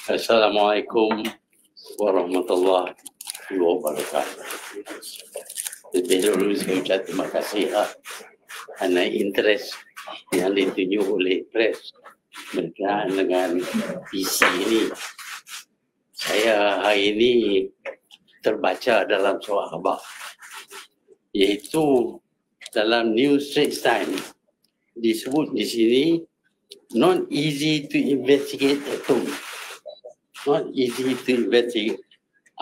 Assalamualaikum warahmatullahi wabarakatuh. Lebih dulu saya ucap terima kasih kerana interest yang ditunjuk oleh pres berkenaan dengan isi ini. Saya hari ini terbaca dalam sebuah khabar, iaitu dalam New Straits Times disebut di sini, not easy to investigate at all. Not easy to investigate.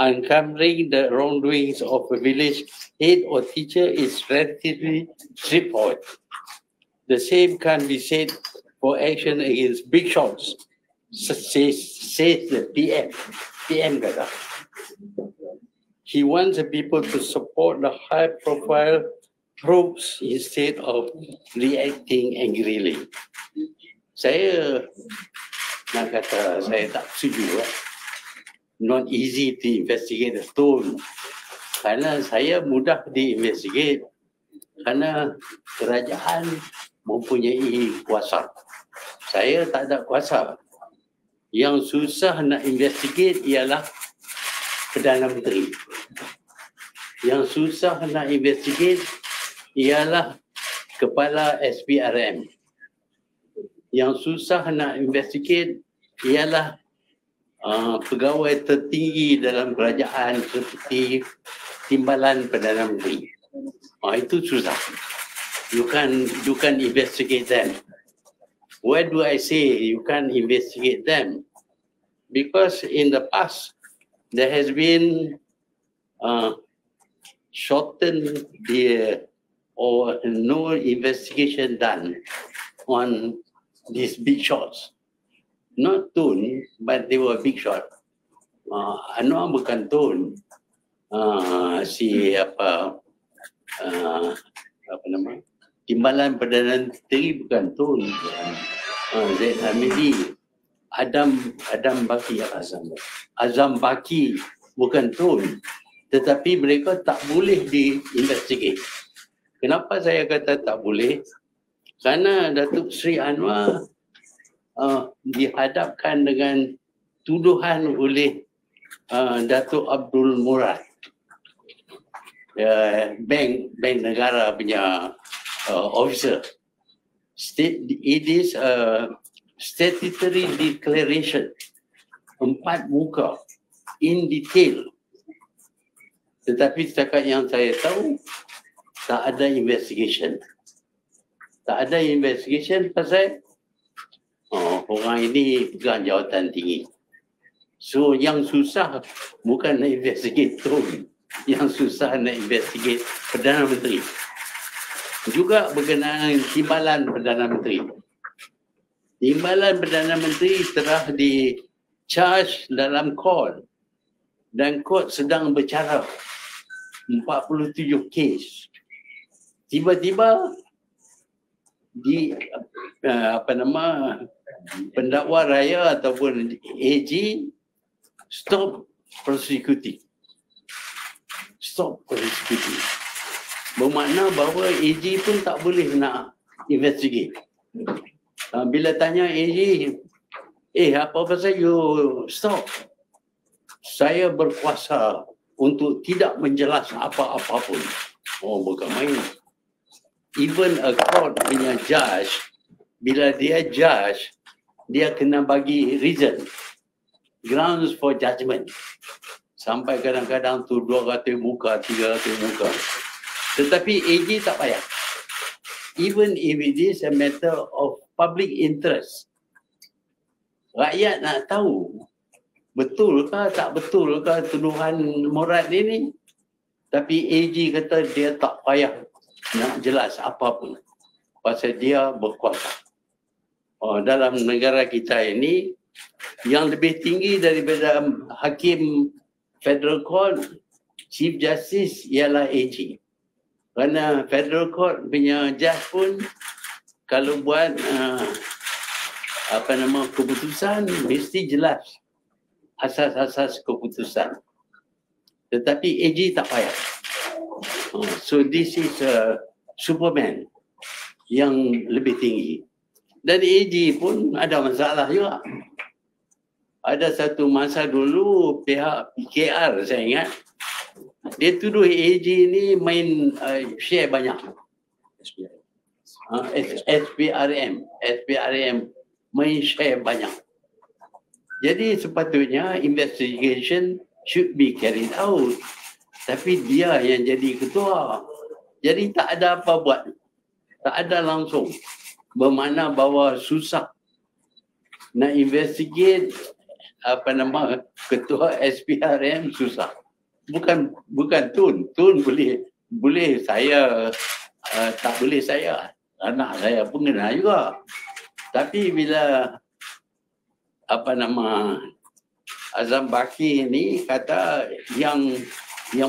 Uncovering the wrongdoings of a village head or teacher is relatively straightforward. The same can be said for action against big shots, says the PM. PM kata. He wants the people to support the high-profile probes instead of reacting angrily. Saya nak kata saya tak setuju. Not easy to investigate at all. Kerana saya mudah diinvestigate. Kerana kerajaan mempunyai kuasa. Saya tak ada kuasa. Yang susah nak investigate ialah Perdana Menteri. Yang susah nak investigate ialah Kepala SPRM. Yang susah nak investigate ialah pegawai tertinggi dalam kerajaan seperti Timbalan Perdana Menteri. Itu susah. You can investigate them. Why do I say you can't investigate them? Because in the past there has been shortened or no investigation done on these big shots. Not Tun, but they were big shot. Anwar bukan Tun. Timbalan Perdana Menteri bukan Tun. Zaid Hamidi. Adam Baki Azam Baki bukan Tun. Tetapi mereka tak boleh diinvestigate. Kenapa saya kata tak boleh? Kerana Datuk Seri Anwar dihadapkan dengan tuduhan oleh Datuk Abdul Murad, bank negara punya officer. It is a statutory declaration, 4 muka, in detail. Tetapi setakat yang saya tahu, tak ada investigation. Tak ada investigation pasal orang ini pegang jawatan tinggi. So yang susah bukan nak investigate Tun. Yang susah nak investigate Perdana Menteri. Juga berkenaan Timbalan Perdana Menteri. Timbalan Perdana Menteri telah di-charge dalam court. Dan court sedang bercara 47 kes. Tiba-tiba pendakwa raya ataupun AG stop prosecuting. Bermakna bahawa AG pun tak boleh nak investigate. Bila tanya AG, apa pasal you stop? Saya berkuasa untuk tidak menjelas apa-apa pun. Bukan main. Even a court punya judge, bila dia judge, dia kena bagi reason, grounds for judgment. Sampai kadang-kadang tu 200 muka, 300 muka. Tetapi AG tak payah. Even if it is a matter of public interest. Rakyat nak tahu, betul ke tak betul ke tuduhan Murad ini. Tapi AG kata dia tak payah nak jelas apa pun. Pasal dia berkuasa. Dalam negara kita ini, yang lebih tinggi daripada Hakim Federal Court, Chief Justice ialah AG. Kerana Federal Court punya judge pun kalau buat keputusan mesti jelas asas-asas keputusan. Tetapi AG tak payah. So this is a Superman yang lebih tinggi. Dan AG pun ada masalah juga. Ada satu masa dulu pihak PKR saya ingat, dia tuduh AG ni main share banyak. SPRM main share banyak. Jadi sepatutnya investigation should be carried out. Tapi dia yang jadi ketua. Jadi tak ada apa buat. Tak ada langsung. Bermakna bahawa susah nak investigate ketua SPRM susah. Bukan Tun boleh saya tak boleh saya. Anak saya pun kena juga. Tapi bila Azam Baki ni kata yang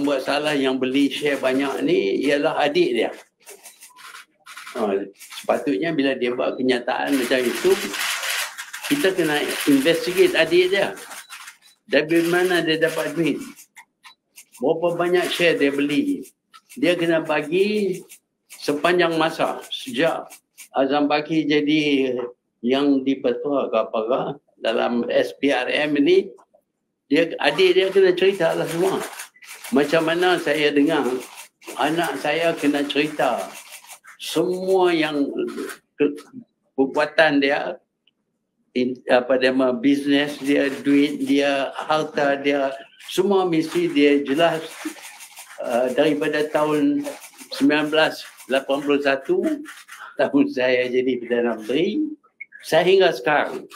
buat salah, yang beli share banyak ni ialah adik dia. Sepatutnya bila dia buat kenyataan macam itu, kita kena investigate adik dia. Dari mana dia dapat duit? Berapa banyak share dia beli? Dia kena bagi sepanjang masa. Sejak Azam Baki jadi yang dipetua ke apa dalam SPRM ni, adik dia kena cerita lah semua. Macam mana saya dengar, anak saya kena cerita semua yang perbuatan dia, bisnes dia, duit dia, harta dia, semua mesti dia jelas daripada tahun 1981, tahun saya jadi Perdana Menteri, sehingga sekarang.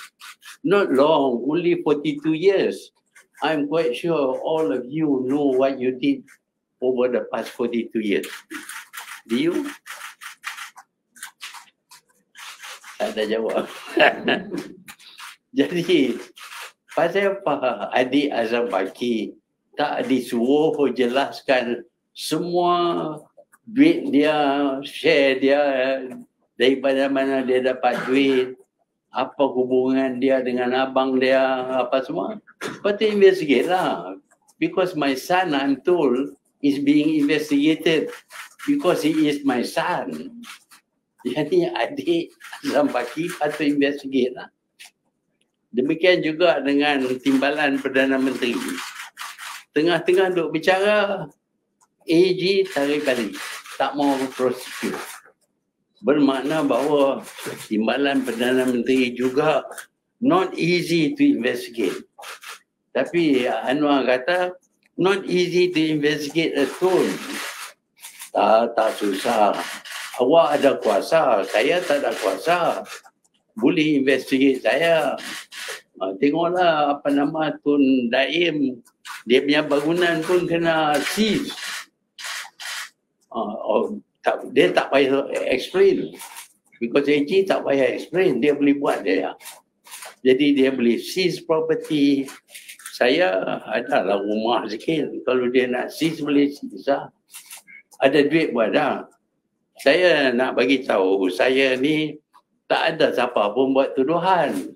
Not long, only 42 years. I'm quite sure all of you know what you did over the past 42 years. Do you? Tak ada jawab. Jadi, pasal apa adik Azam Baki tak disuruh jelaskan semua duit dia, share dia, daripada mana dia dapat duit, apa hubungan dia dengan abang dia, apa semua. Patut investigate lah. Because my son, I'm told, is being investigated because he is my son. Jadi adik Azam Baki patut investigate lah. Demikian juga dengan timbalan Perdana Menteri. Tengah-tengah duk bicara, AG tarik balik. Tak mau prosecute. Bermakna bahawa timbalan Perdana Menteri juga not easy to investigate. Tapi Anwar kata, not easy to investigate at all. Tak susah. Awak ada kuasa, saya tak ada kuasa. Boleh investigate saya. Tengoklah Tun Daim, dia punya bangunan pun kena seize. Dia tak payah explain. Because AG tak payah explain, dia boleh buat dia. Jadi dia boleh seize property. Saya adalah rumah sikit. Kalau dia nak seize, boleh seize lah. Ada duit buat dah. Saya nak bagi tahu, saya ni tak ada siapa pun buat tuduhan.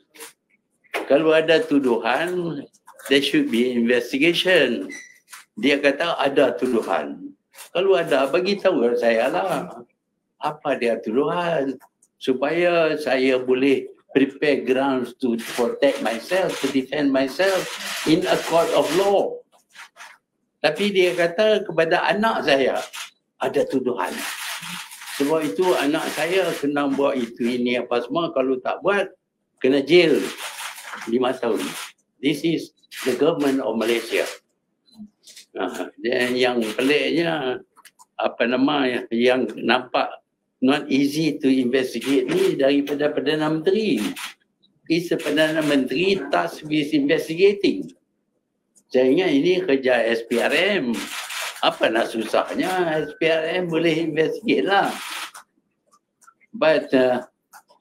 Kalau ada tuduhan, there should be investigation. Dia kata ada tuduhan. Kalau ada, bagi tahu saya lah. Apa dia tuduhan? Supaya saya boleh prepare grounds to protect myself, to defend myself in a court of law. Tapi dia kata kepada anak saya, ada tuduhan. Sebab itu anak saya kena buat itu, ini, apa semua. Kalau tak buat, kena jail 5 tahun. This is the government of Malaysia. Dan yang peliknya, yang nampak not easy to investigate ni daripada Perdana Menteri. It's the Perdana Menteri tasked with investigating. Saya ingat ini kerja SPRM. Apa nak susahnya, SPRM boleh investigate lah. But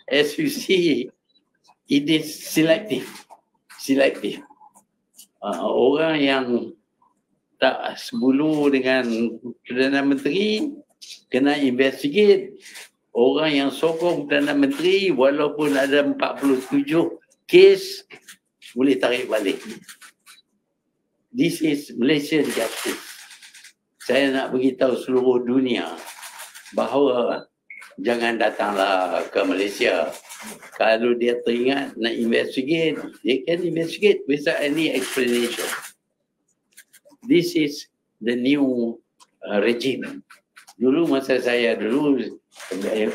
as you see, it is selective. Orang yang tak sebulu dengan Perdana Menteri kena investigate. Orang yang sokong Perdana Menteri walaupun ada 47 kes boleh tarik balik. This is Malaysian justice. Saya nak beritahu seluruh dunia bahawa jangan datanglah ke Malaysia. Kalau dia teringat nak investigate, they can investigate without any explanation. This is the new regime. Dulu masa saya dulu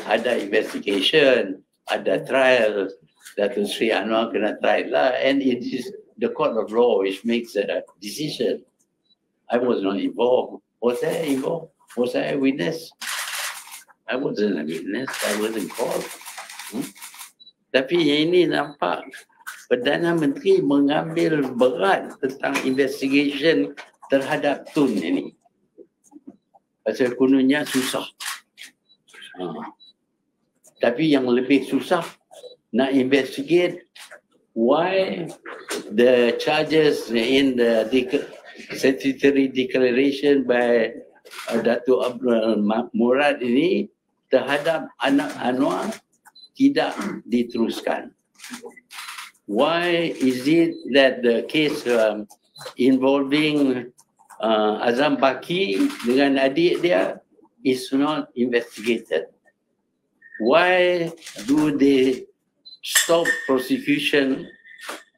ada investigation, ada trial, Datuk Sri Anwar kena trial lah, and it is the court of law which makes a decision. I was not involved. Was I involved? Was I a witness? I wasn't a witness. I wasn't called. Tapi yang ini nampak Perdana Menteri mengambil berat tentang investigation terhadap Tun ini. Pasal kononnya susah. Tapi yang lebih susah nak investigate why the charges in the statutory declaration by Datuk Abdul Murad ini terhadap anak Anwar tidak diteruskan. Why is it that the case involving Azam Baki dengan adik dia is not investigated? Why do they stop prosecution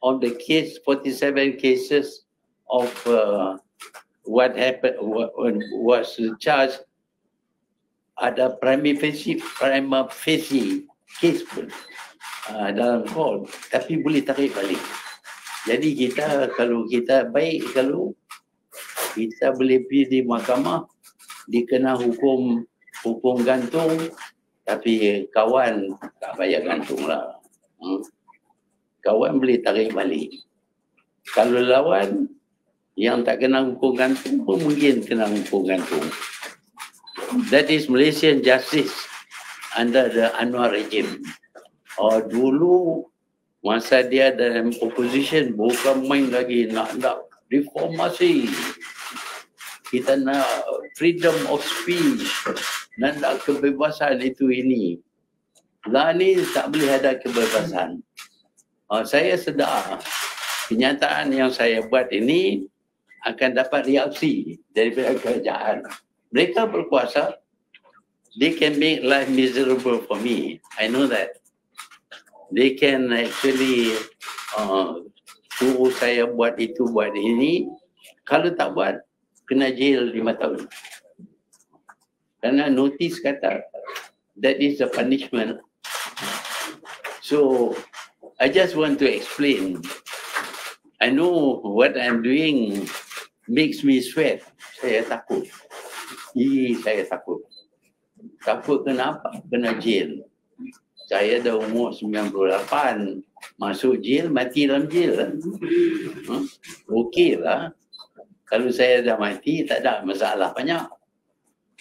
of the case, 47 cases of what happened, was charged? Ada prima facie case pun dalam court, tapi boleh tarik balik. Jadi kita, kalau kita baik, kalau kita boleh pergi di mahkamah, dikena hukum gantung, tapi kawan tak bayar gantung lah. Kawan boleh tarik balik. Kalau lawan yang tak kena hukum gantung pun mungkin kena hukum gantung. That is Malaysian justice under the Anwar regime. Dulu masa dia dalam opposition bukan main lagi nak reformasi. Kita nak freedom of speech, nak kebebasan itu ini. Lah ni tak boleh ada kebebasan. Saya sedar kenyataan yang saya buat ini akan dapat reaksi daripada kerajaan. Mereka berkuasa, they can make life miserable for me. I know that. They can actually suruh saya buat itu, buat ini. Kalau tak buat, kena jail 5 tahun. Karena notis kata, that is the punishment. So, I just want to explain. I know what I'm doing makes me sweat. Saya takut. Saya takut. Takut kenapa? Kena jail. Saya dah umur 98. Masuk jail, mati dalam jail. Okey lah. Kalau saya dah mati, tak ada masalah banyak.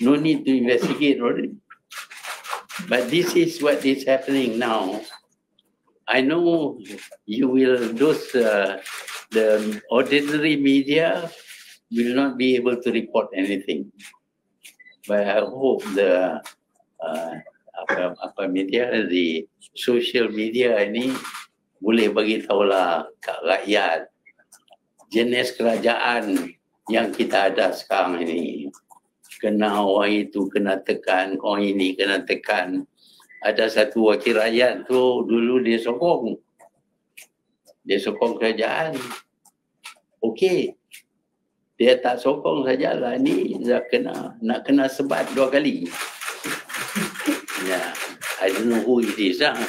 No need to investigate already. But this is what is happening now. I know you will, the ordinary media will not be able to report anything. But I hope the media, the social media ini boleh bagi tahulah kat rakyat jenis kerajaan yang kita ada sekarang ini. Kena orang itu kena tekan, orang ini kena tekan. Ada satu wakil rakyat tu dulu dia sokong kerajaan. Okey. Dia tak sokong sajalah, ni nak kena sebat 2 kali. Yeah, I don't know who it is lah.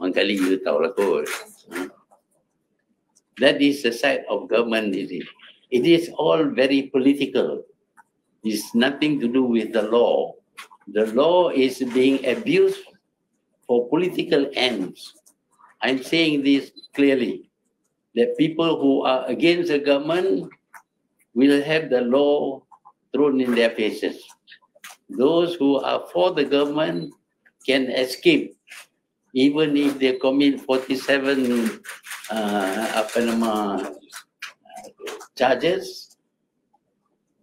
Mangkali you tahu lah kot. That is the side of government. It is all very political. It's nothing to do with the law. The law is being abused for political ends. I'm saying this clearly, that people who are against the government will have the law thrown in their faces. Those who are for the government can escape, even if they commit 47 charges,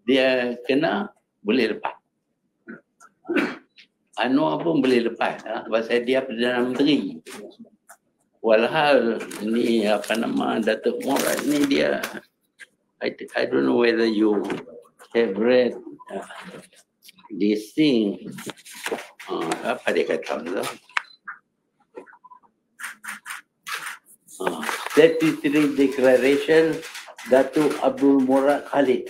dia kena boleh lepas. Anwar pun boleh lepas, pasal dia Perdana Menteri. Walhal ni Datuk Murad ni dia, I don't know whether you have read this thing. Apa dia kata tu? Statutory Declaration Datuk Abdul Murad Khalid.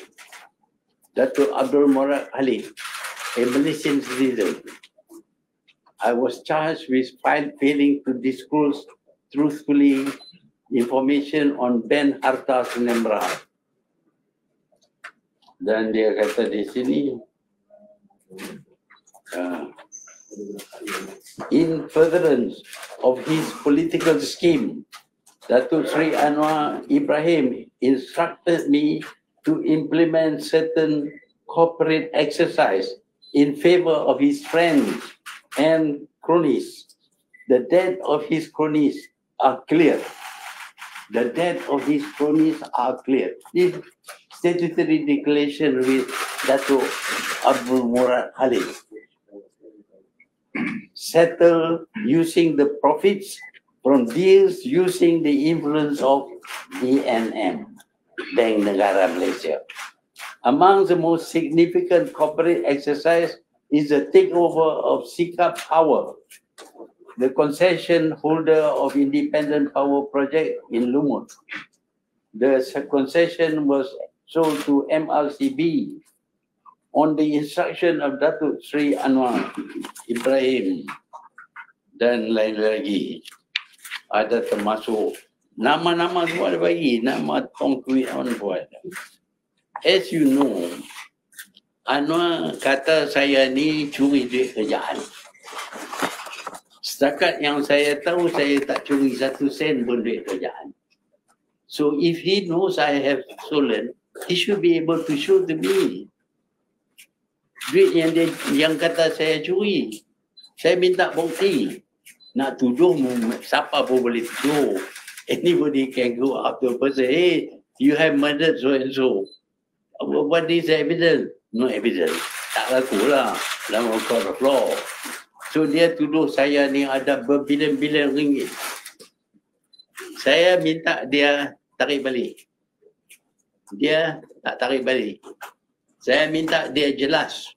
Datuk Abdul Murad Khalid, a Malaysian citizen. I was charged with failing to disclose truthfully information on Ben Harta Senembra. Dan dia kata di sini, in furtherance of his political scheme, Datuk Sri Anwar Ibrahim instructed me to implement certain corporate exercise in favor of his friends and cronies. The death of his cronies are clear. The death of his cronies are clear. This statutory declaration with Datuk Abdul Murad Khalid. Settle using the profits from deals using the influence of BNM, Bank Negara Malaysia. Among the most significant corporate exercise is the takeover of Sikap Power, the concession holder of Independent Power Project in Lumut. The concession was sold to MRCB on the instruction of Datuk Sri Anwar Ibrahim dan lain lagi. Ada termasuk nama-nama semua ada bagi, nama Tongkui Anwar buat. As you know, Anwar kata saya ni curi duit kerajaan. Setakat yang saya tahu, saya tak curi 1 sen pun duit kerajaan. So if he knows I have stolen, he should be able to show to me. Duit yang kata saya curi, saya minta bukti. Nak tuduh, siapa pun boleh tuduh. Anybody can go up to a person, hey, you have murdered so and so. What is the evidence? No evidence. Tak laku lah dalam court of law. So dia tuduh saya ni ada berbilion-bilion ringgit. Saya minta dia tarik balik. Dia tak tarik balik. Saya minta dia jelas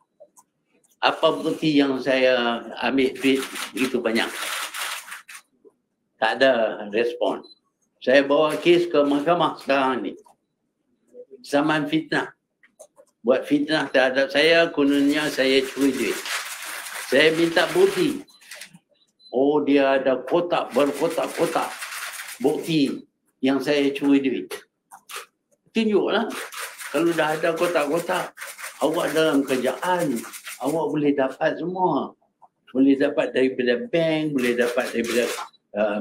apa bukti yang saya ambil duit begitu banyak. Tak ada respon. Saya bawa kes ke mahkamah sekarang ni. Zaman fitnah. Buat fitnah terhadap saya, kononnya saya curi duit. Saya minta bukti. Oh, dia ada kotak, berkotak-kotak bukti yang saya curi duit. Tunjuklah. Kalau dah ada kotak-kotak, awak dalam kerjaan, awak boleh dapat semua. Boleh dapat daripada bank, boleh dapat daripada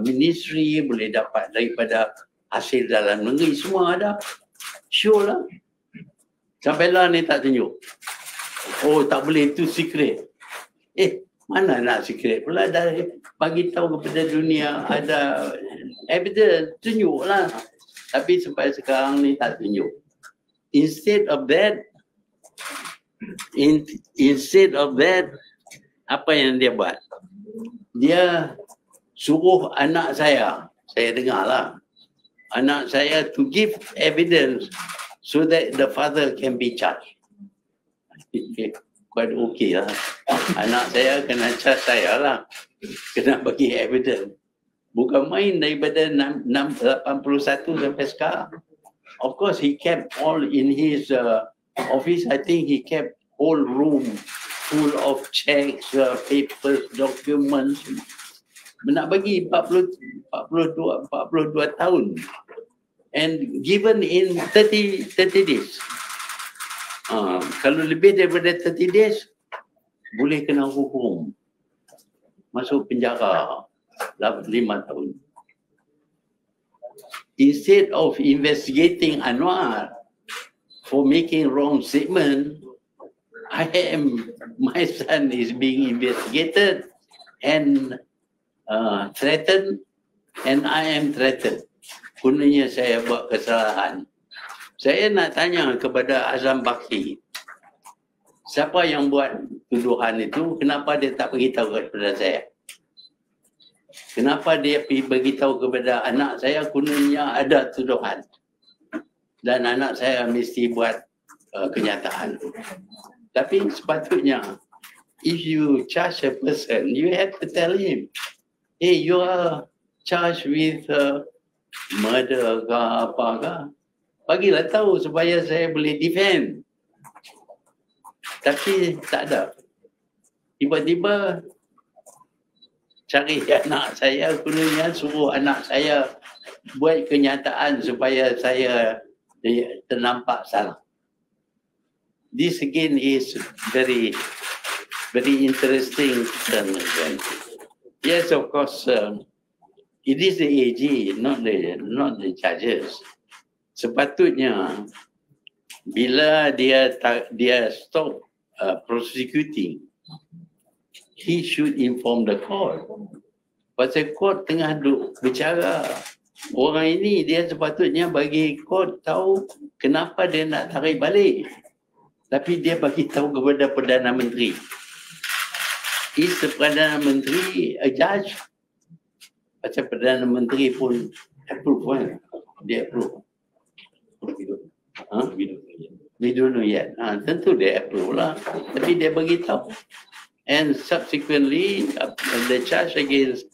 ministry, boleh dapat daripada hasil dalam negeri, semua ada. Show lah. Sampai lah ni tak tunjuk. Oh, tak boleh, itu secret. Mana nak secret pula, dah bagi tahu kepada dunia ada evidence, tunjuklah. Tapi sampai sekarang ni tak tunjuk. Instead of that, apa yang dia buat? Dia suruh anak saya dengar lah, anak saya to give evidence so that the father can be charged. Quite okay lah. Anak saya kena charge saya lah. Kena bagi evidence. Bukan main daripada 81 sampai sekarang. Of course, he kept all in his office. I think he kept whole room full of checks, papers, documents. Nak bagi 42 tahun. And given in 30 days. Kalau lebih daripada 30 days, boleh kena hukum. Masuk penjara 5 tahun. Instead of investigating Anwar for making wrong statement, my son is being investigated and threatened, and I am threatened. Kononnya saya buat kesalahan. Saya nak tanya kepada Azam Baki, siapa yang buat tuduhan itu, kenapa dia tak beritahu kepada saya? Kenapa dia pergi beritahu kepada anak saya, kononnya ada tuduhan dan anak saya mesti buat kenyataan. Tapi sepatutnya if you charge a person, you have to tell him, hey, you are charged with murder ke apa ke. Bagilah tahu supaya saya boleh defend. Tapi tak ada. Tiba-tiba cari anak saya, kononnya suruh anak saya buat kenyataan supaya saya ternampak salah. This again is very interesting. Yes, of course, it is the AG, not the judges. Sepatutnya bila dia stop prosecuting, he should inform the court. Pasal court tengah duk bicara, orang ini dia sepatutnya bagi court tahu kenapa dia nak tarik balik. Tapi dia bagi tahu kepada Perdana Menteri. Is the Perdana Menteri a judge? Pasal Perdana Menteri pun approve kan? Dia approve. We don't know yet. Tentu dia approve lah. Tapi dia bagi tahu. And subsequently, the charge against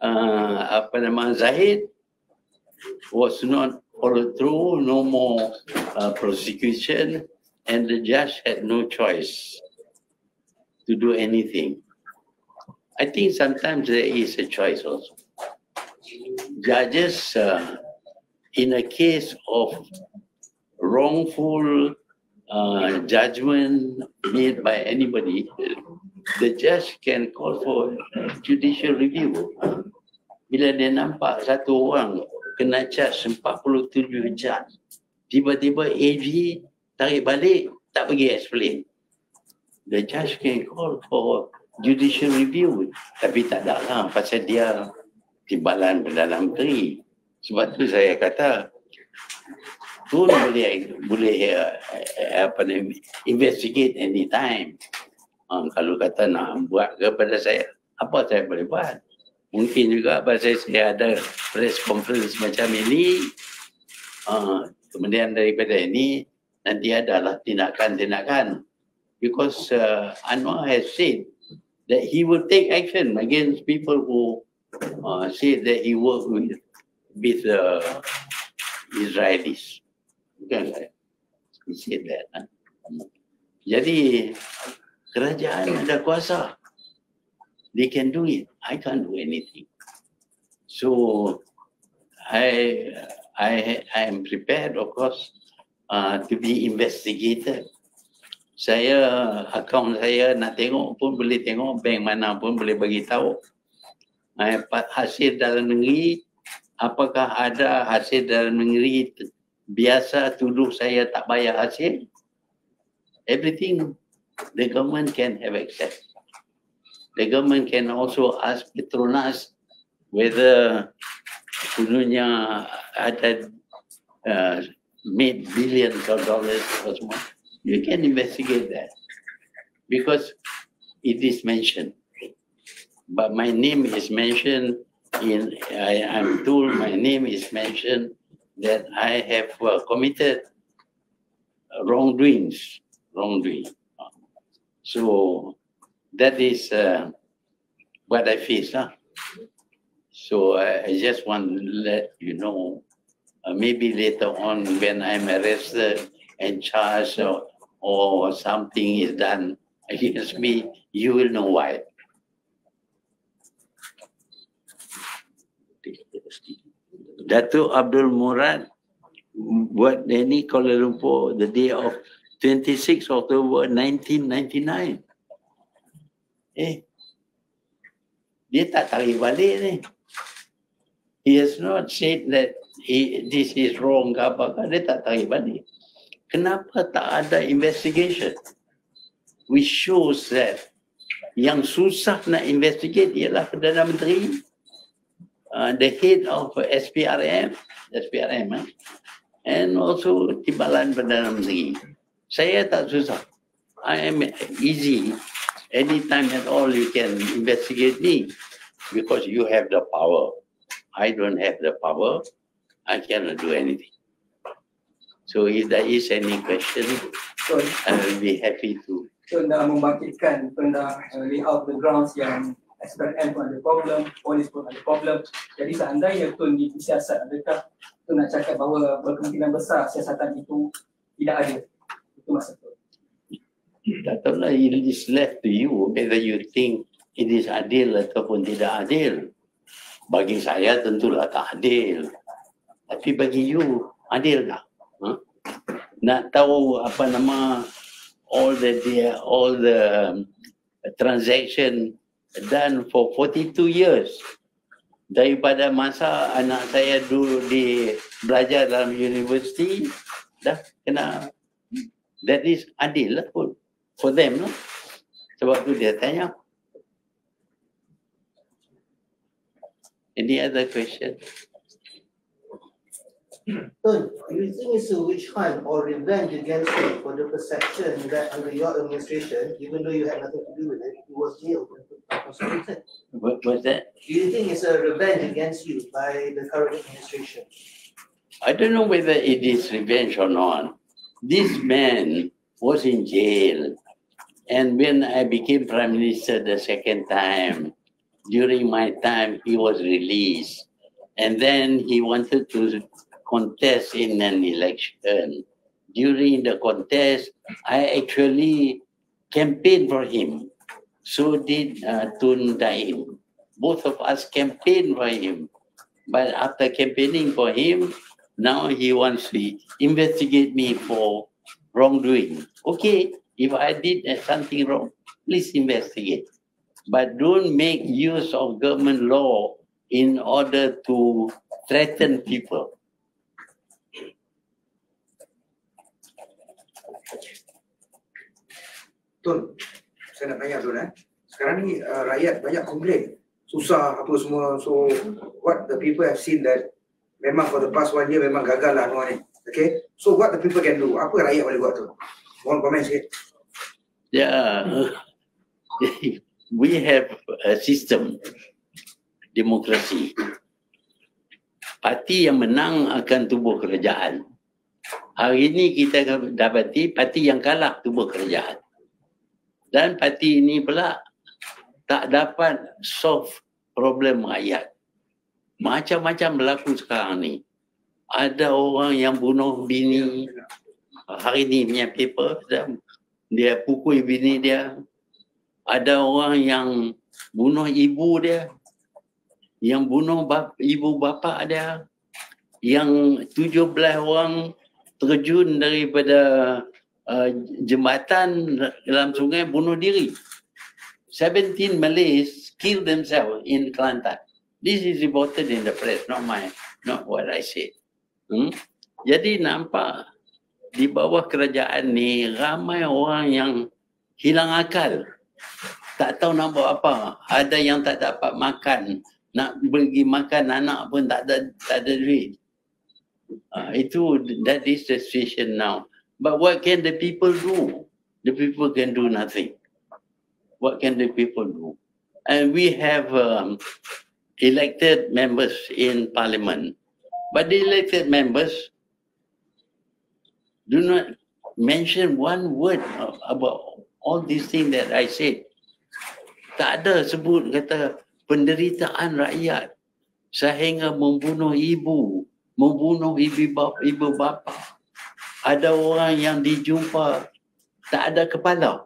Zahid was not followed through, no more prosecution, and the judge had no choice to do anything. I think sometimes there is a choice also. Judges, in a case of wrongful judgment made by anybody, the judge can call for judicial review. Bila dia nampak satu orang kena charge 47 jam, tiba-tiba AG tarik balik, tak bagi explain. The judge can call for judicial review. Tapi tak ada lah, pasal dia timbalan Perdana Menteri. Sebab tu saya kata, pun boleh investigate anytime. Kalau kata nak buat kepada saya, apa saya boleh buat? Mungkin juga pasal saya ada press conference macam ini, kemudian daripada ini, nanti adalah tindakan-tindakan. Because Anwar has said that he will take action against people who say that he worked with Israelis. Bukan saya. He said that. Jadi, kerajaan ada kuasa. They can do it. I can't do anything. So, I am prepared, of course, to be investigated. Akaun saya nak tengok pun boleh tengok, bank mana pun boleh bagi tahu. Hasil dalam negeri, apakah ada hasil dalam negeri biasa tuduh saya tak bayar hasil? Everything the government can have access. The government can also ask Petronas whether kononnya ada made billions of dollars or something. You can investigate that because it is mentioned. But my name is mentioned I'm told my name is mentioned that I have committed wrongdoing. So that is what I face. So I just want to let you know, maybe later on when I'm arrested and charged or something is done against me, you will know why. Datuk Abdul Murad buat ini Kuala Lumpur the day of 26 October 1999. Dia tak tarik balik ni. He has not said that this is wrong ke apa, dia tak tarik balik. Kenapa tak ada investigation? Which shows that yang susah nak investigate ialah Perdana Menteri, the head of SPRM, and also timbalan Perdana Menteri. Saya tak susah. I am easy. Anytime at all you can investigate me because you have the power. I don't have the power. I cannot do anything. So if there is any question, I will be happy to dah membangkitkan, dah lay out the grounds yang SPRM pun ada problem, polis pun ada problem. Jadi seandainya Tun disiasat, adakah Tun nak cakap bahawa berkemungkinan besar siasatan itu tidak ada? Itu maksud Tun. Tak tahulah, it is left to you whether you think it is adil ataupun tidak adil. Bagi saya tentulah tak adil. Tapi bagi you, adil tak? Nak tahu apa nama all the transaction done for 42 years daripada masa anak saya dulu belajar dalam universiti, dah kena, that is adil lah pun for them lah. Sebab tu dia tanya. Any other question? Tun, you think it's a witch hunt or revenge against you for the perception that under your administration, even though you had nothing to do with it, you were jailed and prosecuted? What was that? Do you think it's a revenge against you by the current administration? I don't know whether it is revenge or not. This man was in jail. And when I became Prime Minister the second time, during my time, he was released. And then he wanted to contest in an election. During the contest, I actually campaigned for him. So did Tun Daim. Both of us campaigned for him. But after campaigning for him, now he wants to investigate me for wrongdoing. Okay, if I did something wrong, please investigate. But don't make use of government law in order to threaten people. Tun, saya nak tanya Tun, sekarang ni rakyat banyak komplain, susah apa semua. So what the people have seen that memang for the past 1 year memang gagal lah Anwar ni. Okay, so what the people can do? Apa rakyat boleh buat tu? Mohon komen sikit. Yeah, we have a system, demokrasi. Parti yang menang akan tubuh kerajaan. Hari ini kita dapati parti yang kalah tubuh kerajaan. Dan parti ini pula tak dapat solve problem rakyat. Macam-macam berlaku sekarang ni. Ada orang yang bunuh bini. Hari ni punya paper, dia pukul bini dia. Ada orang yang bunuh ibu dia. Yang bunuh ibu bapa dia. Yang 17 orang terjun daripada jembatan dalam sungai bunuh diri. 17 Malays killed themselves in Kelantan. This is reported in the press, not what I said. Jadi nampak di bawah kerajaan ni ramai orang yang hilang akal. Tak tahu nak buat apa. Ada yang tak dapat makan. Nak pergi makan anak pun tak ada duit. That is the situation now. But what can the people do? The people can do nothing. What can the people do? And we have elected members in parliament. But the elected members do not mention one word about all these things that I said. Tak ada sebut kata penderitaan rakyat sehingga membunuh ibu, membunuh ibu bapa. Ada orang yang dijumpa tak ada kepala.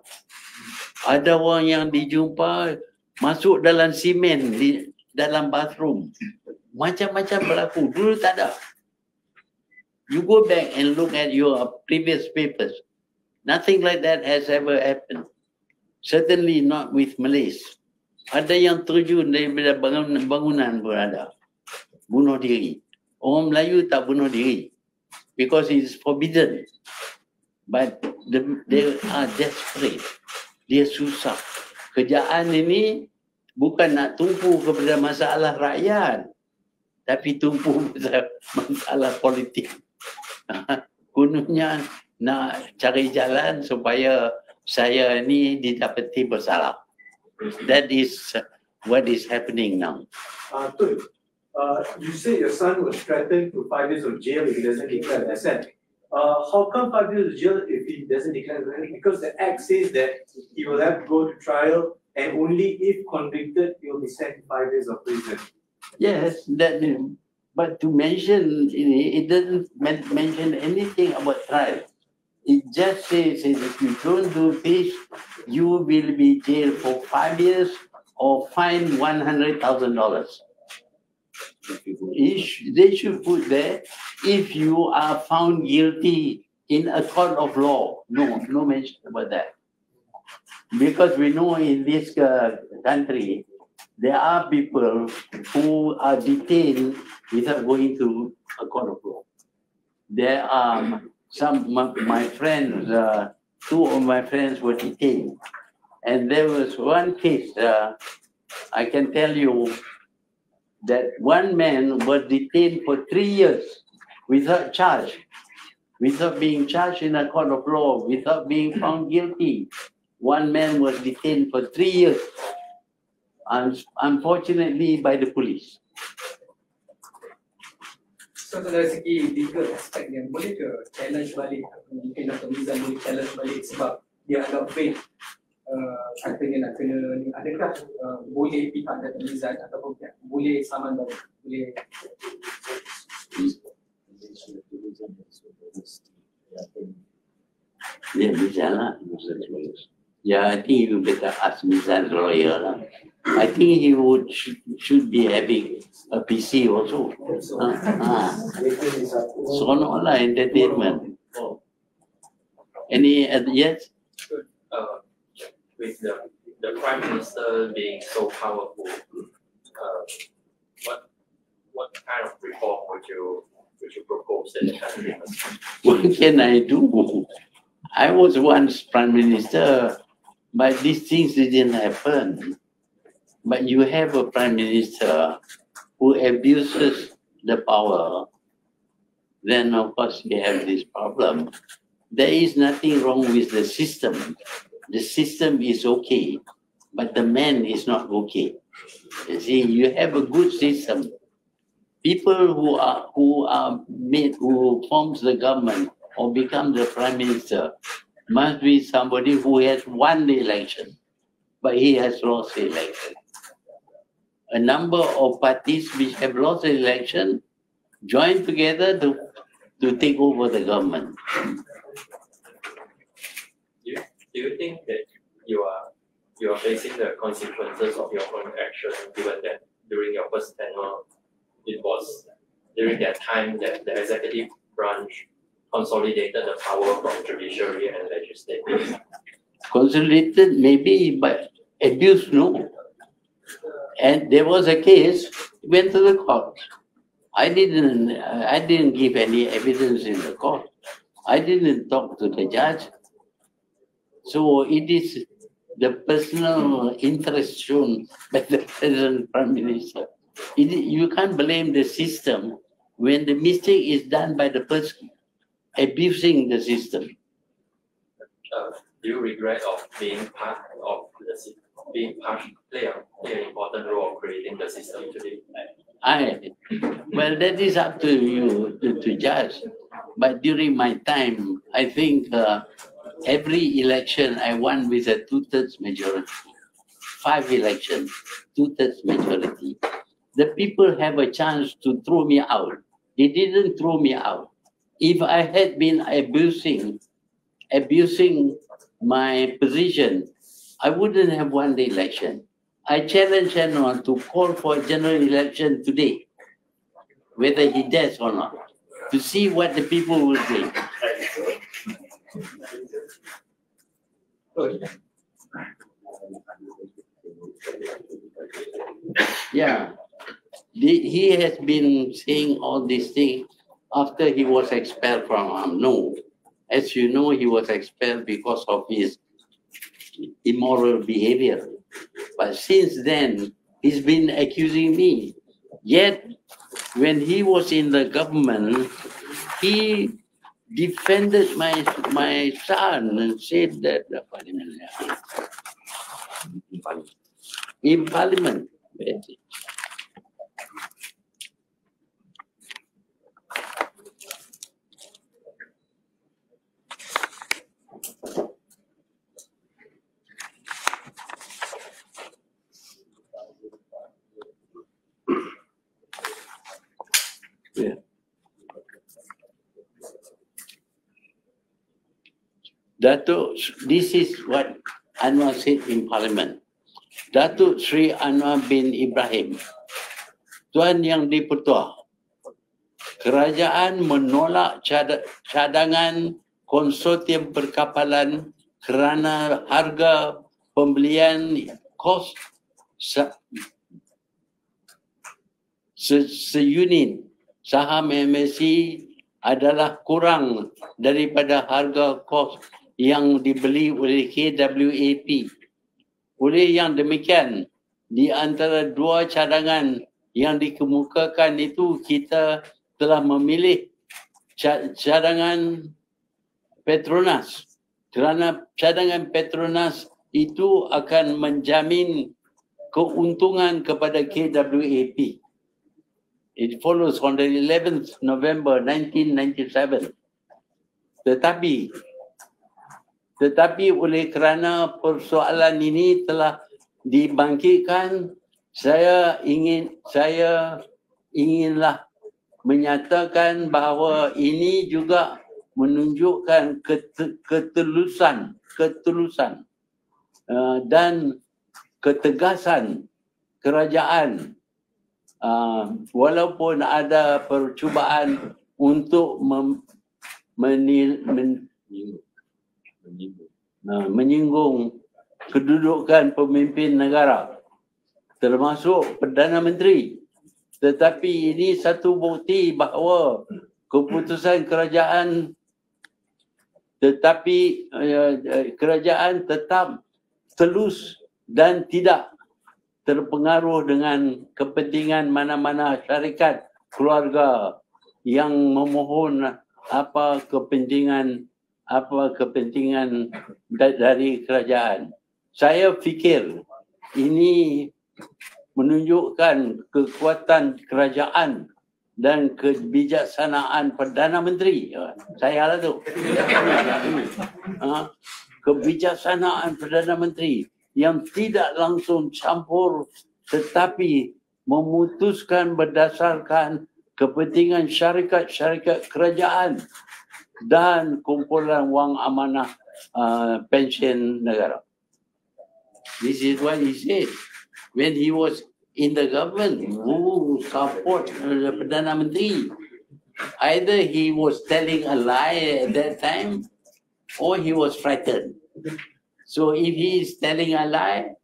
Ada orang yang dijumpa masuk dalam simen di dalam bathroom. Macam-macam berlaku. Dulu tak ada. You go back and look at your previous papers. Nothing like that has ever happened. Certainly not with Malays. Ada yang terjun daripada bangunan pun ada. Bunuh diri. Orang Melayu tak bunuh diri. Because it is forbidden. But they are desperate. Dia susah. Kerjaan ini bukan nak tumpu kepada masalah rakyat. Tapi tumpu kepada masalah politik. Kononnya nak cari jalan supaya saya ni didapati bersalah. That is what is happening now. You say your son was threatened to 5 years of jail if he doesn't declare an asset. How come 5 years jail if he doesn't declare the Because the act says that he will have to go to trial, and only if convicted he will be sent to 5 years of prison. Yes, but to mention, it doesn't mention anything about trial. It just says if you don't do this, you will be jailed for 5 years or fined $100,000. They should put there, if you are found guilty in a court of law. No mention about that. Because we know in this country, there are people who are detained without going to a court of law. There are some my friends, 2 of my friends were detained. And there was one case, I can tell you, that one man was detained for 3 years without charge, without being charged in a court of law, without being found guilty. One man was detained for 3 years, unfortunately by the police. So dari segi legal aspect yang boleh ke challenge balik, mungkin Dr. Mizan boleh challenge balik sebab dia agak vague, katanya nak kena ni, adakah boleh pihak Dr. Mizan ataupun pihak boleh saman balik, boleh Yeah, Mizan. Yeah, I think you better ask Mizan's lawyer. I think he should be having a PC also. So online entertainment. Any yes? With the Prime Minister being so powerful, what kind of reform would you propose in the country? What can I do? I was once Prime Minister, but these things didn't happen. But you have a Prime Minister who abuses the power, then of course you have this problem. There is nothing wrong with the system. The system is okay, but the man is not okay. You see, you have a good system. People who forms the government or become the Prime Minister must be somebody who has won the election, but he has lost the election. A number of parties which have lost the election join together to take over the government. Do you think that you are facing the consequences of your own action, given that during your first tenure, it was during that time that the executive branch consolidated the power from judiciary and legislative? Consolidated maybe, but abuse no. And there was a case, went to the court. I didn't give any evidence in the court. I didn't talk to the judge. So it is the personal interest shown by the present Prime Minister. You can't blame the system when the mistake is done by the person abusing the system. Do you regret of being part of the system? Play an important role of creating the system today? Well, that is up to you to judge. But during my time, I think every election I won with a 2/3 majority. 5 elections, 2/3 majority. The people have a chance to throw me out. They didn't throw me out. If I had been abusing my position, I wouldn't have won the election. I challenge anyone to call for a general election today, whether he does or not, to see what the people will say. Yeah, he has been saying all these things after he was expelled from UMNO. As you know, he was expelled because of his immoral behavior. But since then, he's been accusing me. Yet, when he was in the government, he defended my son and said that in Parliament. Datuk, this is what Anwar said in Parliament. Datuk Sri Anwar bin Ibrahim, Tuan Yang di-Pertua, kerajaan menolak cadangan konsortium perkapalan kerana harga pembelian kos seunit saham MSC adalah kurang daripada harga kos yang dibeli oleh KWAP. Oleh yang demikian, di antara dua cadangan yang dikemukakan itu, kita telah memilih cadangan Petronas. Kerana cadangan Petronas itu akan menjamin keuntungan kepada KWAP. It follows on the 11th November 1997. Tetapi oleh kerana persoalan ini telah dibangkitkan, saya inginlah menyatakan bahawa ini juga menunjukkan ketulusan dan ketegasan kerajaan, walaupun ada percubaan untuk menyinggung kedudukan pemimpin negara, termasuk Perdana Menteri. Tetapi ini satu bukti bahawa keputusan kerajaan kerajaan tetap telus dan tidak terpengaruh dengan kepentingan mana-mana syarikat keluarga yang memohon apa kepentingan dari kerajaan. Saya fikir ini menunjukkan kekuatan kerajaan dan kebijaksanaan Perdana Menteri. Saya lah tu. Kebijaksanaan Perdana Menteri yang tidak langsung campur tetapi memutuskan berdasarkan kepentingan syarikat-syarikat kerajaan dan kumpulan wang amanah pension negara. This is what he said when he was in the government. Who support the Perdana Menteri? Either he was telling a lie at that time or he was frightened. So if he is telling a lie,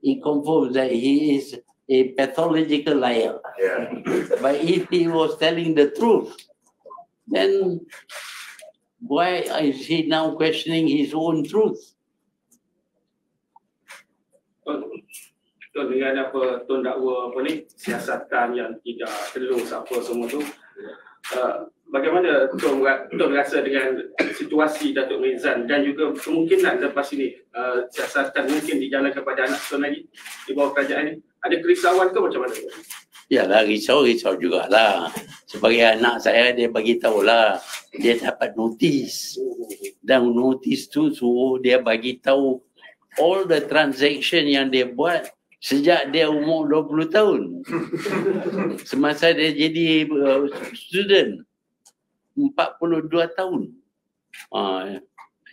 it confirms that he is a pathological liar. Yeah. But if he was telling the truth, then why is he now questioning his own truth? Tuan dengan apa tuan dakwa apa ni, siasatan yang tidak telus apa semua tu, bagaimana tuan rasa dengan situasi Datuk Mizan dan juga kemungkinan lepas ini siasatan mungkin dijalankan kepada anak tuan lagi di bawah kerajaan ini? Ada kerisauan ke macam mana? Yalah, risau jugalah. Sebagai anak saya, dia bagi tahulah dia dapat notis. Dan notis tu suruh dia bagi tahu all the transaction yang dia buat sejak dia umur 20 tahun. Semasa dia jadi student 42 tahun.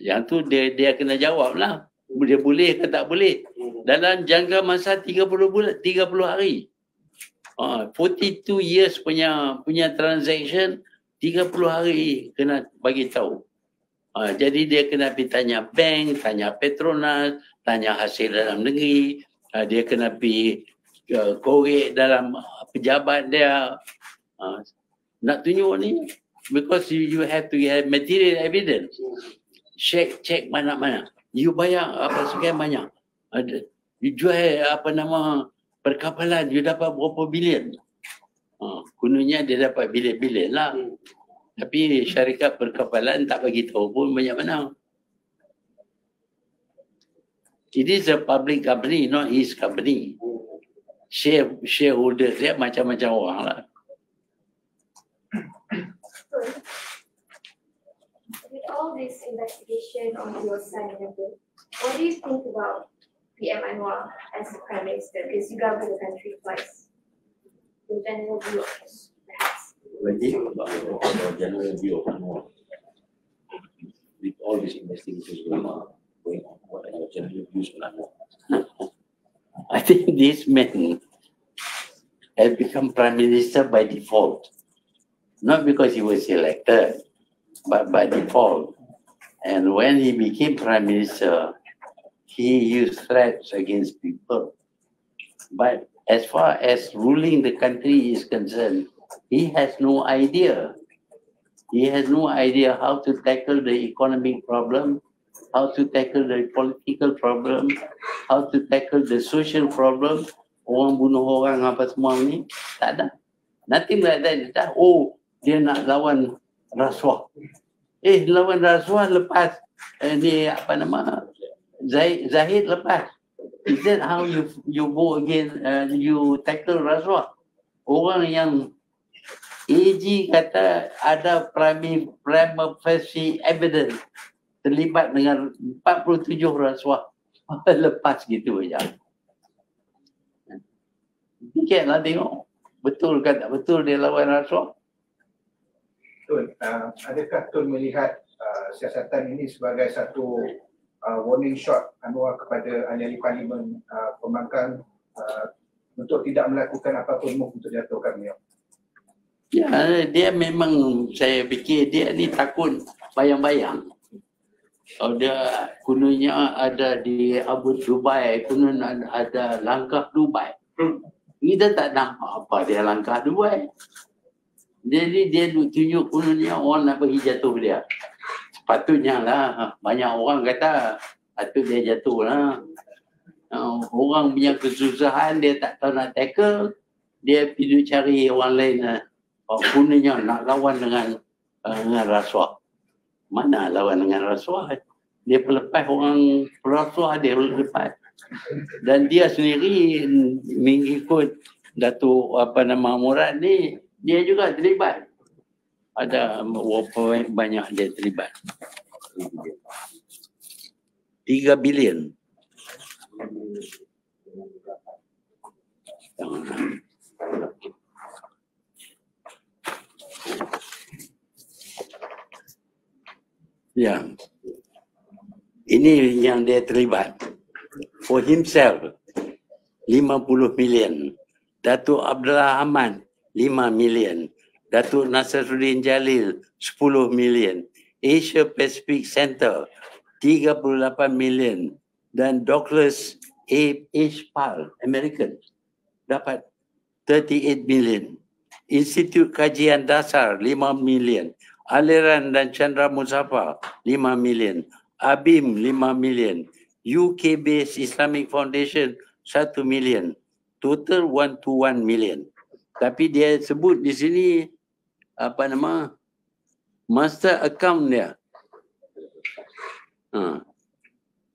Yang tu dia kena jawab lah. Dia boleh ke tak boleh. Dalam jangka masa 30 hari. 42 years punya transaction, 30 hari kena bagi tahu. Jadi dia kena pergi tanya bank, tanya Petronas, tanya hasil dalam negeri, dia kena pergi korek dalam pejabat dia. Nak tunjuk ni, because you have to have material evidence. Check mana-mana. You bayar apa sekian banyak. You jual perkapalan, you dapat berapa bilion. Kononnya dia dapat bilion-bilion lah. Tapi syarikat perkapalan tak bagi tahu pun banyak mana. It is a public company, not his company. Shareholder dia macam-macam orang lah. With all this investigation on your son and everything, what do you think about PM Anwar as the Prime Minister? Because you govern the country twice. Your general view of this, perhaps. General view of Anwar. With all these investigations going on? What are your general views on that? I think this man has become prime minister by default, not because he was elected, but by default. And when he became prime minister, he used threats against people. But as far as ruling the country is concerned, he has no idea. He has no idea how to tackle the economic problem, how to tackle the political problem, how to tackle the social problem. Orang bunuh orang apa semua ni, tak ada. Nothing like that. Oh, dia nak lawan rasuah. Lawan rasuah lepas ni apa nama? Zahid lepas. Is that how you go against you tackle rasuah? Orang yang AG kata ada prima facie evidence terlibat dengan 47 rasuah. Lepas gitu aja. Fikirlah tengok. Betul ke tak betul dia lawan rasuah? Tun, adakah Tun melihat siasatan ini sebagai satu warning shot Anwar kepada ahli-ahli parlimen pembangkang untuk tidak melakukan apapun move untuk jatuhkan beliau? Ya, dia memang, saya fikir dia ni takut bayang-bayang. Oh, dia kononnya ada di Abu Dubai, konon ada langkah Dubai. Kita tak nampak apa dia langkah Dubai. Jadi dia tunjuk kononnya orang nak bagi jatuh dia. Sepatutnya lah, banyak orang kata patut dia jatuh lah. Orang punya kesusahan dia tak tahu nak tackle, dia pergi cari orang lain lah. Kononnya nak lawan dengan rasuah. Mana lawan dengan rasuah? Dia pelepas orang rasuah, dia lepas. Dan dia sendiri mengikut Datuk Murad ni, dia juga terlibat. Ada banyak dia terlibat. 3 bilion. Ya. Ini yang dia terlibat. For himself, 50 million. Datuk Abdullah Ahmad, 5 million. Datuk Nasruddin Jalil, 10 million. Asia Pacific Center, 38 million. Dan Douglas H. Pal, American, dapat 38 million. Institut Kajian Dasar, 5 million. Aliran dan Chandra Muzaffar, 5 million. ABIM, 5 million. UK-based Islamic Foundation, 1 million. Total 121 million. Tapi dia sebut di sini, master account dia.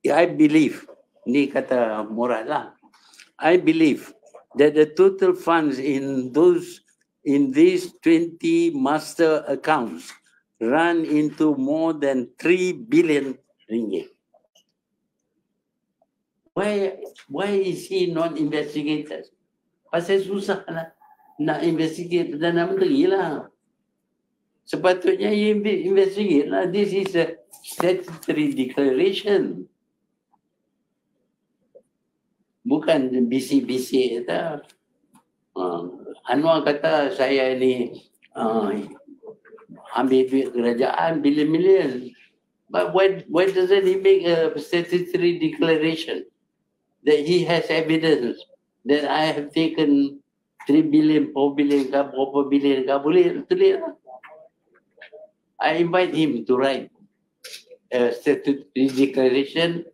I believe, ni kata Murad lah. I believe that the total funds in these 20 master accounts run into more than 3 billion ringgit. Why is he not investigated? Pasal susah nak investigate Perdana Menteri lah. Sepatutnya investigate lah. This is a statutory declaration. Bukan bisik-bisik kata. Anwar kata saya ni ambil duit kerajaan bilion-bilion. But why doesn't he make a statutory declaration that he has evidence that I have taken 3 billion, 4 billion, berapa billion, boleh tulis lah. I invite him to write a statutory declaration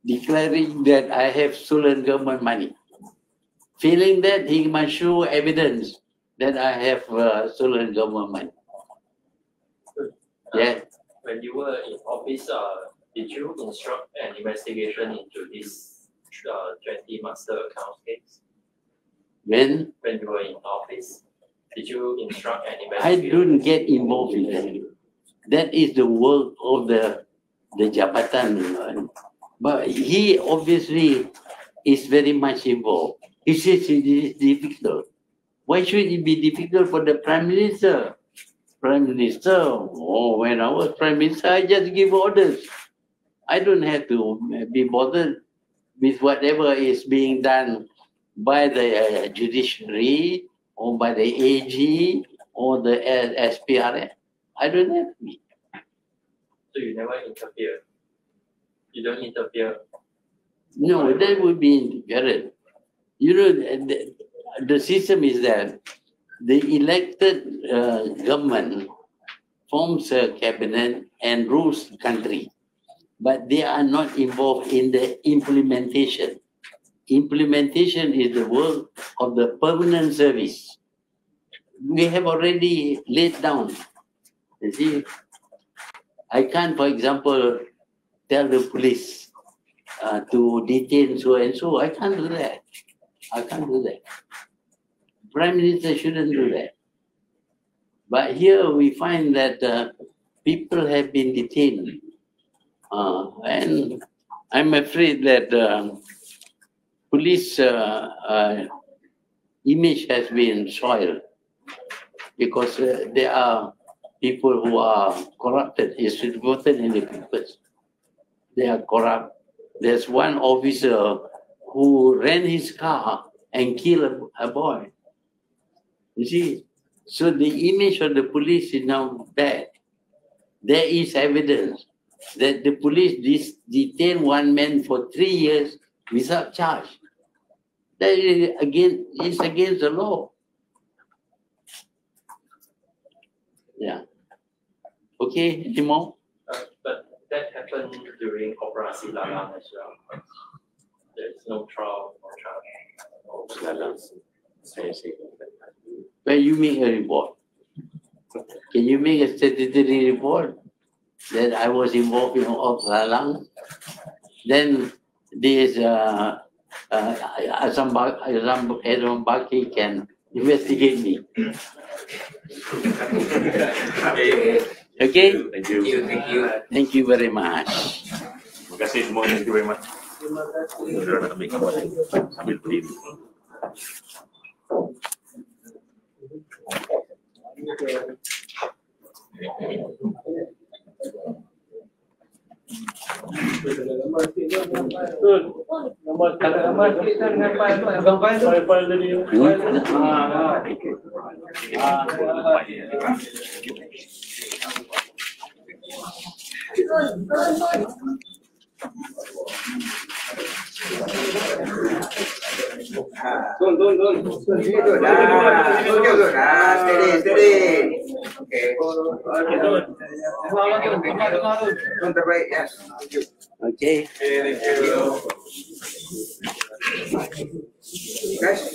declaring that I have stolen government money. Feeling that, he must show evidence that I have stolen government money. Yeah. When you were in office, did you instruct an investigation into this 20 master account case? When you were in office, did you instruct an investigation? I don't get involved in that. That is the work of the jabatan. But he obviously is very much involved. He says it is difficult. Why should it be difficult for the Prime Minister? Prime Minister, or when I was Prime Minister, I just give orders. I don't have to be bothered with whatever is being done by the judiciary or by the AG or the SPRF. I don't have to be. So you never interfere. You don't interfere. No, that would be interference. You know, the system is that the elected government forms a cabinet and rules the country, but they are not involved in the implementation. Implementation is the work of the permanent service. We have already laid down. You see, I can't, for example, tell the police to detain so and so. I can't do that. I can't do that. Prime Minister shouldn't do that. But here we find that people have been detained. And I'm afraid that police image has been soiled because there are people who are corrupted. It's reported in the papers. They are corrupt. There's one officer who ran his car and killed a boy. You see, so the image of the police is now bad. There is evidence that the police detained one man for 3 years without charge. That is against the law. Yeah. Okay, any more? But that happened during Operasi Lalang as well. There is no trial or charge. When you make a report, can you make a statutory report that I was involved in Operasi Lalang? Then this Azam Baki can investigate me. Okay? Thank you. Thank you. Thank you very much. Terima kasih semua. Thank you very much. Sudah nak ambil gambar sambil berdiri. Steady. Okay. Terbaik, yes. Okay. Guys.